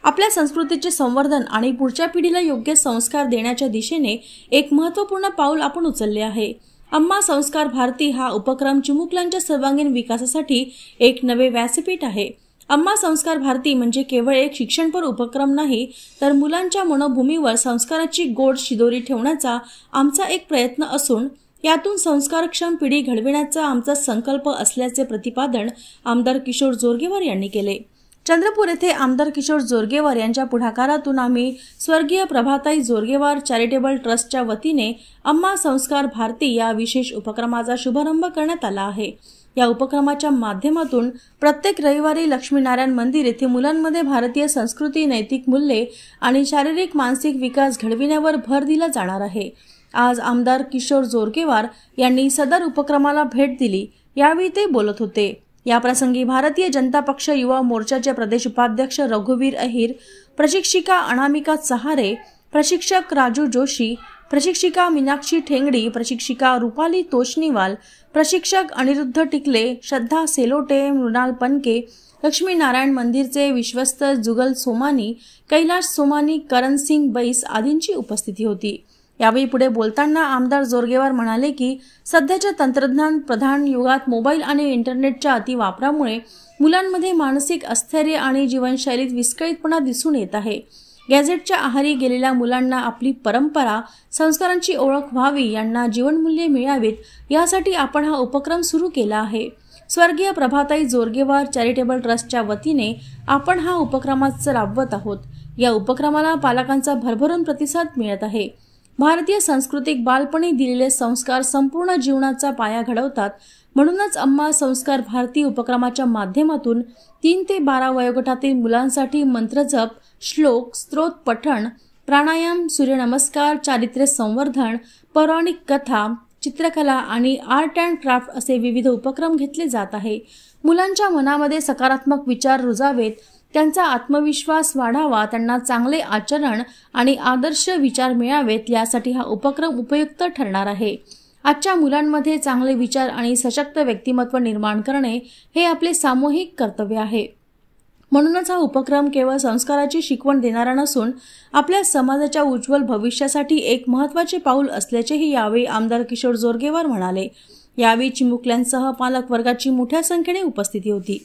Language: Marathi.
आपल्या संस्कृतीचे संवर्धन आणि पुढच्या पिढीला योग्य संस्कार देण्याच्या दिशेने एक महत्त्वपूर्ण पाऊल आपण उचलले आहे। अम्मा संस्कार भारती हा उपक्रम चिमुकल्यांच्या सर्वांगीण विकासासाठी एक नवे व्यासपीठ आहे। अम्मा संस्कार भारती म्हणजे केवळ एक शिक्षणपर उपक्रम नाही, तर मुलांच्या मनोभूमीवर संस्काराची गोड शिदोरी ठेवण्याचा आमचा एक प्रयत्न असून यातून संस्कारक्षम पिढी घडविण्याचा आमचा संकल्प असल्याचे प्रतिपादन आमदार किशोर जोरगेवार यांनी केले। चंद्रपूर येथे आमदार किशोर जोरगेवार यांच्या पुढाकारातून आम्ही स्वर्गीय प्रभाताई जोरगेवार चॅरिटेबल ट्रस्टच्या वतीने अम्मा संस्कार भारती या विशेष उपक्रमाचा शुभारंभ करण्यात आला आहे। या उपक्रमाच्या माध्यमातून प्रत्येक रविवारी लक्ष्मीनारायण मंदिर येथे मुलांमध्ये भारतीय संस्कृती, नैतिक मूल्ये आणि शारीरिक मानसिक विकास घडविण्यावर भर दिला जाणार आहे। आज आमदार किशोर जोरगेवार यांनी सदर उपक्रमाला भेट दिली, यावेळी ते बोलत होते। या प्रसंगी भारतीय जनता पक्ष युवा मोर्चाचे प्रदेश उपाध्यक्ष रघुवीर अहिर, प्रशिक्षिका अनामिका सहारे, प्रशिक्षक राजू जोशी, प्रशिक्षिका मीनाक्षी ठेंगडी, प्रशिक्षिका रुपाली तोषनीवाल, प्रशिक्षक अनिरुद्ध टिकले, श्रद्धा सेलोटे, मृणाल पनके, लक्ष्मीनारायण मंदिरचे विश्वस्त जुगल सोमानी, कैलाश सोमानी, करण सिंग बैस आदींची उपस्थिती होती। यावेळी पुढे बोलताना आमदार जोरगेवार म्हणाले की सध्याच्या तंत्रज्ञान प्रधान युगात मोबाईल आणि इंटरनेटच्या अतिवापरामुळे मुलांमध्ये मानसिक अस्थैर्य आणि जीवनशैलीत विस्कळीतपणा दिसून येत आहे। गॅजेटच्या आहारी गेलेल्या मुलांना आपली परंपरा, संस्कारांची ओळख व्हावी, यांना जीवनमूल्ये मिळावीत यासाठी आपण हा उपक्रम सुरू केला आहे। स्वर्गीय प्रभाताई जोरगेवार चॅरिटेबल ट्रस्टच्या वतीने आपण हा उपक्रमाच राबवत आहोत। या उपक्रमाला पालकांचा भरभरून प्रतिसाद मिळत आहे। भारतीय संस्कृतीत बालपणी दिलेले संस्कार संपूर्ण जीवनाचा पाया घडवतात। म्हणूनच अम्मा संस्कार भारती उपक्रमाच्या माध्यमातून 3 ते 12 वयोगटातील मुलांसाठी मंत्रजप, श्लोक, स्तोत्र पठण, प्राणायाम, सूर्यनमस्कार, चारित्र्य संवर्धन, पौराणिक कथा, चित्रकला आणि आर्ट अँड क्राफ्ट असे विविध उपक्रम घेतले जात आहे। मुलांच्या मनामध्ये सकारात्मक विचार रुजावेत, त्यांचा आत्मविश्वास वाढावा, त्यांना चांगले आचरण आणि आदर्श विचार मिळावेत यासाठी हा उपक्रम उपयुक्त ठरणार आहे। आजच्या मुलांमध्ये चांगले विचार आणि सशक्त व्यक्तिमत्व निर्माण करणे हे आपले सामूहिक कर्तव्य आहे। म्हणूनच हा उपक्रम केवळ संस्काराची शिकवण देणारा नसून आपल्या समाजाच्या उज्ज्वल भविष्यासाठी एक महत्त्वाचे पाऊल असल्याचेही यावेळी आमदार किशोर जोरगेवार म्हणाले। यावेळी चिमुकल्यांसह पालक वर्गाची मोठ्या संख्येने उपस्थिती होती।